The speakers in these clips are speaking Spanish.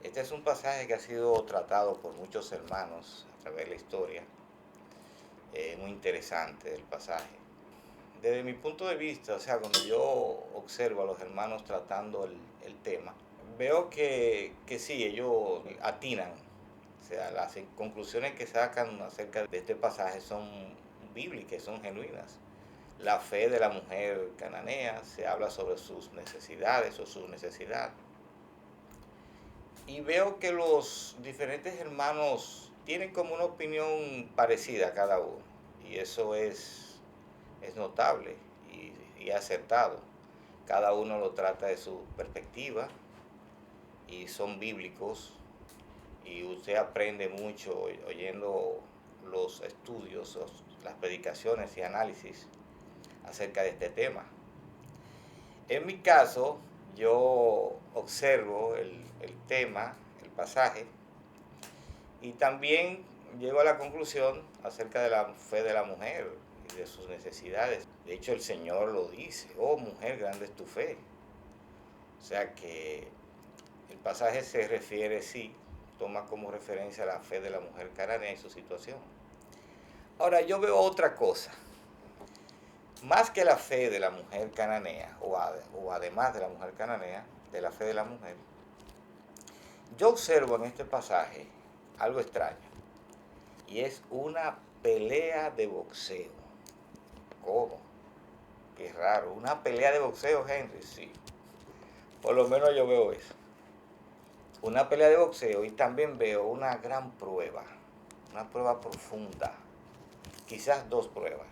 Este es un pasaje que ha sido tratado por muchos hermanos a través de la historia. Muy interesante el pasaje. Desde mi punto de vista, o sea, cuando yo observo a los hermanos tratando el tema, veo que sí, ellos atinan. O sea, las conclusiones que sacan acerca de este pasaje son bíblicas, son genuinas. La fe de la mujer cananea, se habla sobre sus necesidades o su necesidad. Y veo que los diferentes hermanos tienen como una opinión parecida cada uno. Y eso es notable y acertado. Cada uno lo trata de su perspectiva y son bíblicos. Y usted aprende mucho oyendo los estudios, las predicaciones y análisis acerca de este tema. En mi caso, yo observo el tema, el pasaje, y también llego a la conclusión acerca de la fe de la mujer y de sus necesidades. De hecho, el Señor lo dice: oh mujer, grande es tu fe. O sea que el pasaje se refiere, sí, toma como referencia la fe de la mujer cananea y su situación. Ahora, yo veo otra cosa. Más que la fe de la mujer cananea, o además de la mujer cananea, de la fe de la mujer, yo observo en este pasaje algo extraño, y es una pelea de boxeo. ¿Cómo? Qué raro, una pelea de boxeo, Henry, sí. Por lo menos yo veo eso. Una pelea de boxeo, y también veo una gran prueba, una prueba profunda, quizás dos pruebas.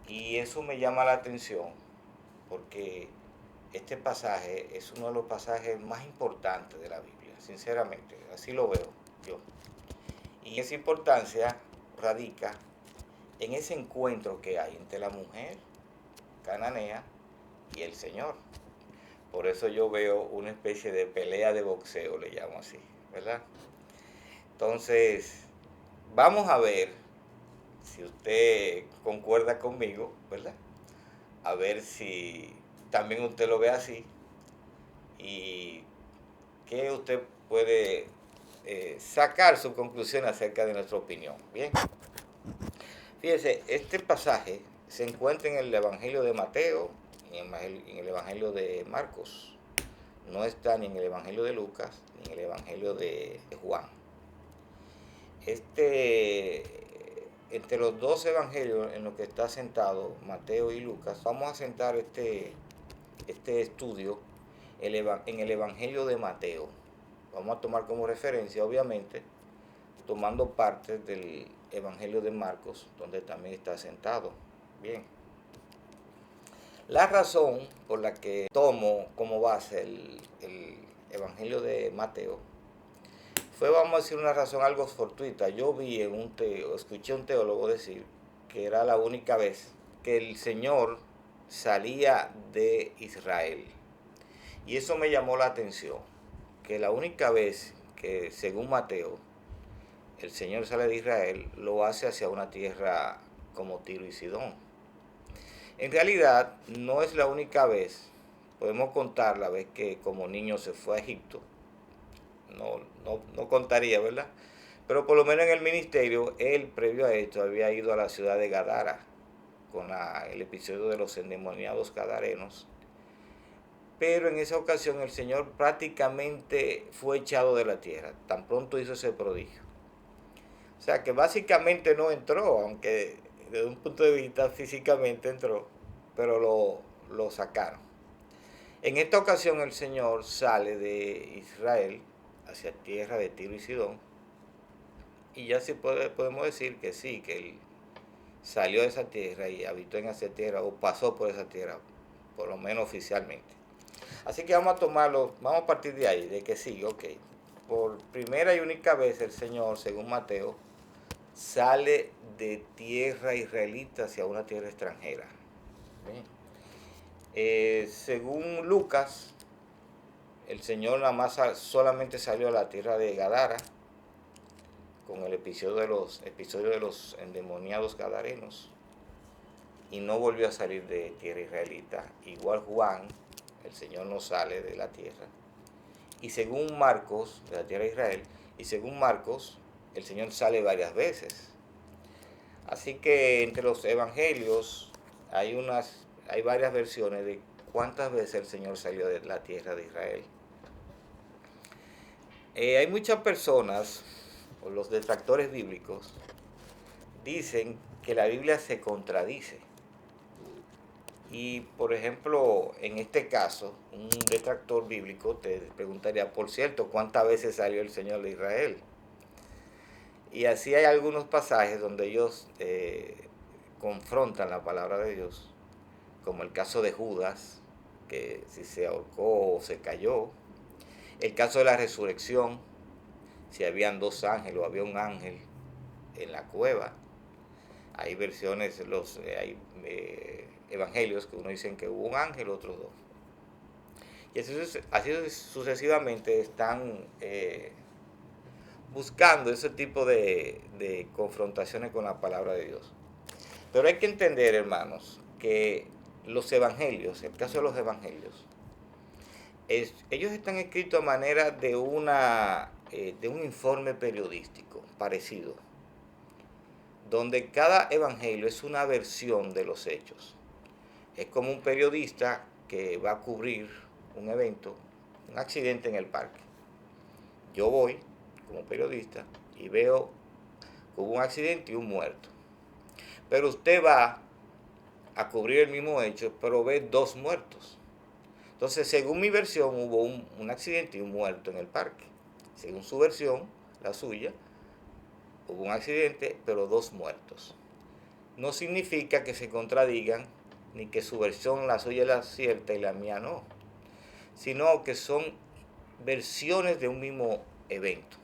Y eso me llama la atención porque este pasaje es uno de los pasajes más importantes de la Biblia, sinceramente, así lo veo yo. Y esa importancia radica en ese encuentro que hay entre la mujer cananea y el Señor. Por eso yo veo una especie de pelea de boxeo, le llamo así, ¿verdad? Entonces, vamos a ver si usted concuerda conmigo, ¿verdad? A ver si también usted lo ve así y que usted puede sacar su conclusión acerca de nuestra opinión. Bien, fíjese, este pasaje se encuentra en el Evangelio de Mateo y en el Evangelio de Marcos. No está ni en el Evangelio de Lucas ni en el Evangelio de Juan. Entre los dos evangelios en los que está sentado Mateo y Lucas, vamos a sentar este estudio en el Evangelio de Mateo. Vamos a tomar como referencia, obviamente, tomando parte del Evangelio de Marcos, donde también está sentado. Bien. La razón por la que tomo como base el Evangelio de Mateo fue, vamos a decir, una razón algo fortuita. Yo vi escuché a un teólogo decir que era la única vez que el Señor salía de Israel. Y eso me llamó la atención, que la única vez que, según Mateo, el Señor sale de Israel, lo hace hacia una tierra como Tiro y Sidón. En realidad, no es la única vez. Podemos contar la vez que como niño se fue a Egipto. No contaría, ¿verdad? Pero por lo menos en el ministerio, él, previo a esto, había ido a la ciudad de Gadara con el episodio de los endemoniados gadarenos. Pero en esa ocasión el Señor prácticamente fue echado de la tierra, tan pronto hizo ese prodigio. O sea que básicamente no entró, aunque desde un punto de vista físicamente entró, pero lo sacaron. En esta ocasión el Señor sale de Israel hacia tierra de Tiro y Sidón, y ya sí podemos decir que sí, que él salió de esa tierra y habitó en esa tierra, o pasó por esa tierra, por lo menos oficialmente. Así que vamos a partir de ahí, de que sí, ok. Por primera y única vez el Señor, según Mateo, sale de tierra israelita hacia una tierra extranjera. Según Lucas, el Señor nada más solamente salió a la tierra de Gadara con el episodio de los endemoniados gadarenos y no volvió a salir de tierra israelita. Igual Juan, el Señor no sale de la tierra y según Marcos, de la tierra de Israel, y según Marcos, el Señor sale varias veces. Así que entre los evangelios hay varias versiones de cuántas veces el Señor salió de la tierra de Israel. Hay muchas personas, o los detractores bíblicos, dicen que la Biblia se contradice. Y, por ejemplo, en este caso, un detractor bíblico te preguntaría, por cierto, ¿cuántas veces salió el Señor de Israel? Y así hay algunos pasajes donde ellos confrontan la palabra de Dios, como el caso de Judas, que si se ahorcó o se cayó, el caso de la resurrección, si habían dos ángeles o había un ángel en la cueva. Hay versiones, hay evangelios que uno dicen que hubo un ángel, otros dos. Y así sucesivamente están buscando ese tipo de confrontaciones con la palabra de Dios. Pero hay que entender, hermanos, que los evangelios, el caso de los evangelios, ellos están escritos a manera de un informe periodístico parecido, donde cada evangelio es una versión de los hechos. Es como un periodista que va a cubrir un evento, un accidente en el parque. Yo voy como periodista y veo que hubo un accidente y un muerto. Pero usted va a cubrir el mismo hecho, pero ve dos muertos. Entonces, según mi versión, hubo un accidente y un muerto en el parque. Según su versión, la suya, hubo un accidente, pero dos muertos. No significa que se contradigan, ni que su versión, la suya, es la cierta y la mía no, sino que son versiones de un mismo evento.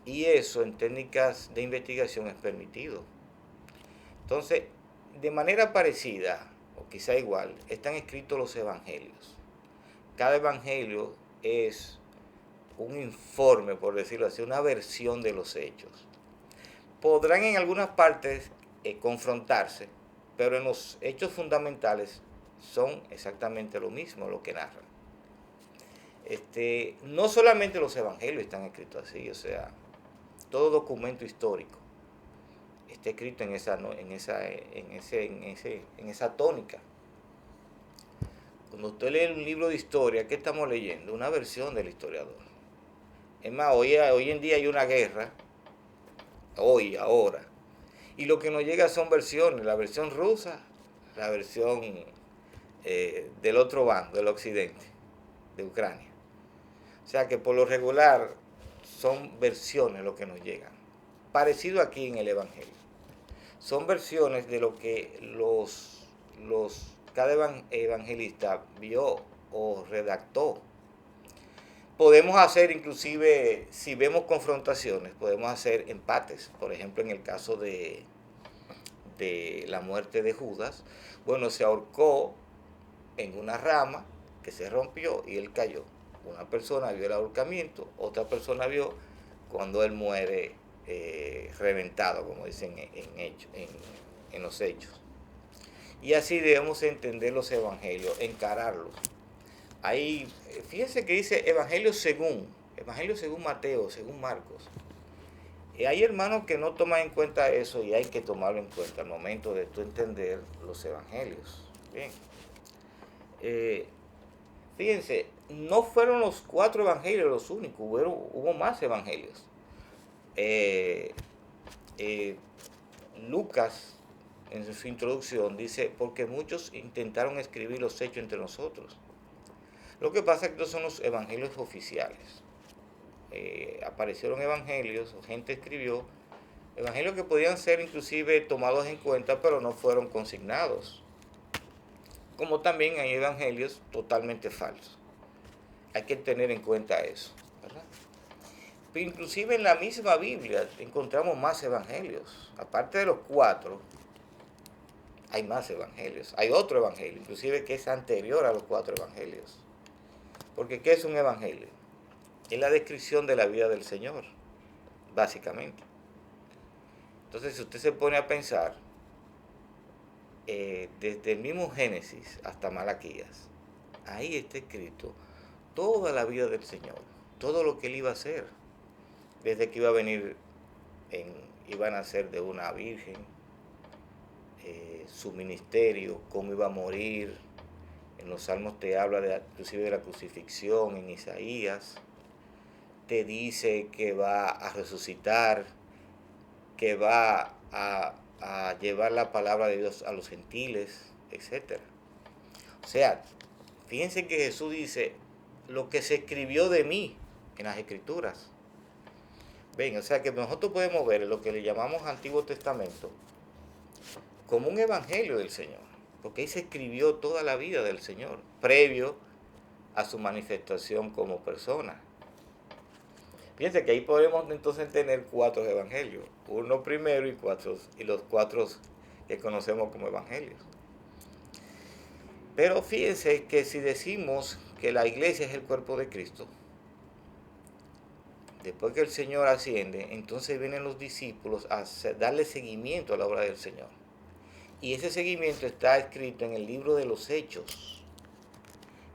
Y eso en técnicas de investigación es permitido. Entonces, de manera parecida, o quizá igual, están escritos los evangelios. Cada evangelio es un informe, por decirlo así, una versión de los hechos. Podrán en algunas partes confrontarse, pero en los hechos fundamentales son exactamente lo mismo lo que narran. No solamente los evangelios están escritos así, o sea, todo documento histórico está escrito en esa tónica. Cuando usted lee un libro de historia, ¿qué estamos leyendo? Una versión del historiador. Es más, hoy en día hay una guerra, ahora, y lo que nos llega son versiones, la versión rusa, la versión del otro bando, del occidente, de Ucrania. O sea que por lo regular son versiones lo que nos llegan. Parecido aquí en el Evangelio. Son versiones de lo que cada evangelista vio o redactó. Podemos hacer inclusive, si vemos confrontaciones, podemos hacer empates. Por ejemplo, en el caso de la muerte de Judas, bueno, se ahorcó en una rama que se rompió y él cayó. Una persona vio el ahorcamiento, otra persona vio cuando él muere reventado, como dicen en los hechos. Y así debemos entender los evangelios, encararlos. Ahí, fíjense que dice evangelio según Mateo, según Marcos. Y hay hermanos que no toman en cuenta eso y hay que tomarlo en cuenta al momento de tú entender los evangelios. Bien. Fíjense, no fueron los 4 evangelios los únicos, hubo más evangelios. Lucas, en su introducción, dice, porque muchos intentaron escribir los hechos entre nosotros. Lo que pasa es que estos son los evangelios oficiales. Aparecieron evangelios, o gente escribió, evangelios que podían ser inclusive tomados en cuenta, pero no fueron consignados. Como también hay evangelios totalmente falsos. Hay que tener en cuenta eso, ¿verdad? Pero inclusive en la misma Biblia encontramos más evangelios. Aparte de los 4, hay más evangelios. Hay otro evangelio, inclusive que es anterior a los 4 evangelios. Porque ¿qué es un evangelio? Es la descripción de la vida del Señor, básicamente. Entonces, si usted se pone a pensar, desde el mismo Génesis hasta Malaquías, ahí está escrito toda la vida del Señor, todo lo que Él iba a hacer, desde que iba a venir, iba a nacer de una virgen, su ministerio, cómo iba a morir. En los Salmos te habla inclusive de la crucifixión, en Isaías te dice que va a resucitar, que va a llevar la palabra de Dios a los gentiles, etc. O sea, fíjense que Jesús dice, lo que se escribió de mí en las Escrituras. Ven, o sea que nosotros podemos ver lo que le llamamos Antiguo Testamento como un evangelio del Señor, porque ahí se escribió toda la vida del Señor, previo a su manifestación como persona. Fíjense que ahí podemos entonces tener 4 evangelios, uno primero y los 4 que conocemos como evangelios. Pero fíjense que si decimos que la iglesia es el cuerpo de Cristo, después que el Señor asciende, entonces vienen los discípulos a darle seguimiento a la obra del Señor. Y ese seguimiento está escrito en el libro de los Hechos.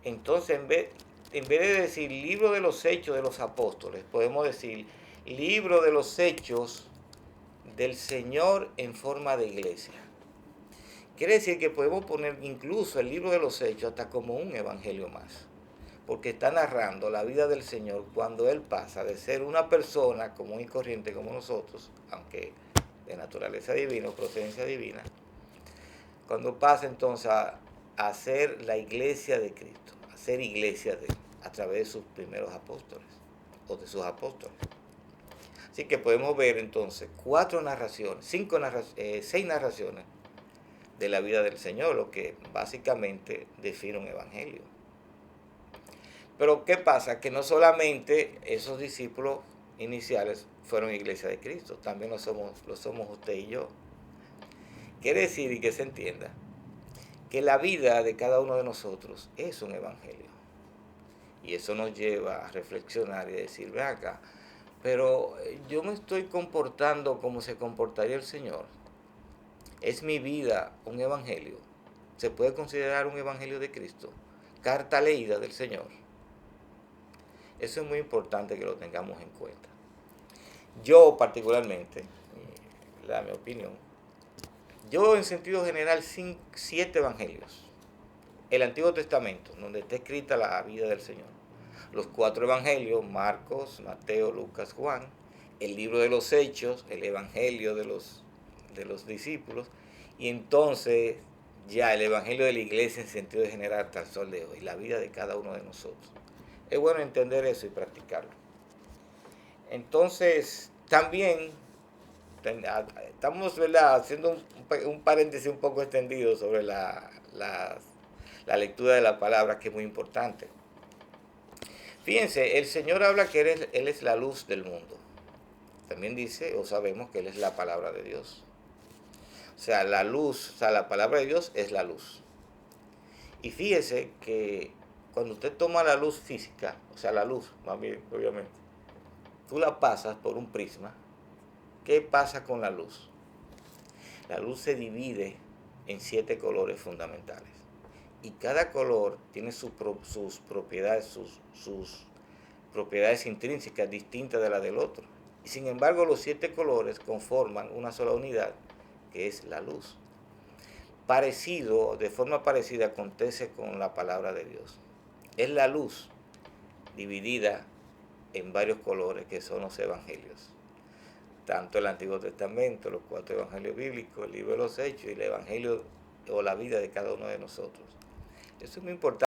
Entonces, en vez de decir libro de los Hechos de los apóstoles, podemos decir libro de los Hechos del Señor en forma de iglesia. Quiere decir que podemos poner incluso el libro de los Hechos hasta como un evangelio más, porque está narrando la vida del Señor cuando Él pasa de ser una persona común y corriente como nosotros, aunque de naturaleza divina o procedencia divina, cuando pasa entonces a ser la iglesia de Cristo, a ser iglesia de Él, a través de sus primeros apóstoles, o de sus apóstoles. Así que podemos ver entonces 6 narraciones de la vida del Señor, lo que básicamente define un evangelio. Pero ¿qué pasa? Que no solamente esos discípulos iniciales fueron iglesia de Cristo, también lo somos usted y yo. Quiere decir, y que se entienda, que la vida de cada uno de nosotros es un evangelio. Y eso nos lleva a reflexionar y a decir, ve acá, pero yo me estoy comportando como se comportaría el Señor. ¿Es mi vida un evangelio? ¿Se puede considerar un evangelio de Cristo? Carta leída del Señor. Eso es muy importante que lo tengamos en cuenta. Yo particularmente, mi opinión, yo en sentido general 7 evangelios. El Antiguo Testamento, donde está escrita la vida del Señor. Los 4 evangelios, Marcos, Mateo, Lucas, Juan. El libro de los Hechos, el evangelio de los discípulos. Y entonces ya el evangelio de la iglesia en sentido general hasta el sol de hoy. La vida de cada uno de nosotros. Es bueno entender eso y practicarlo. Entonces, también estamos, ¿verdad?, haciendo un paréntesis un poco extendido sobre la lectura de la palabra, que es muy importante. Fíjense, el Señor habla que Él es la luz del mundo. También dice, o sabemos que Él es la palabra de Dios. O sea, la luz, o sea, la palabra de Dios es la luz. Y fíjese que cuando usted toma la luz física, o sea, la luz, más bien, obviamente, tú la pasas por un prisma. ¿Qué pasa con la luz? La luz se divide en 7 colores fundamentales. Y cada color tiene sus propiedades, sus propiedades intrínsecas distintas de las del otro. Y sin embargo, los 7 colores conforman una sola unidad, que es la luz. De forma parecida acontece con la palabra de Dios. Es la luz dividida en varios colores, que son los evangelios. Tanto el Antiguo Testamento, los 4 evangelios bíblicos, el libro de los Hechos y el evangelio o la vida de cada uno de nosotros. Eso es muy importante.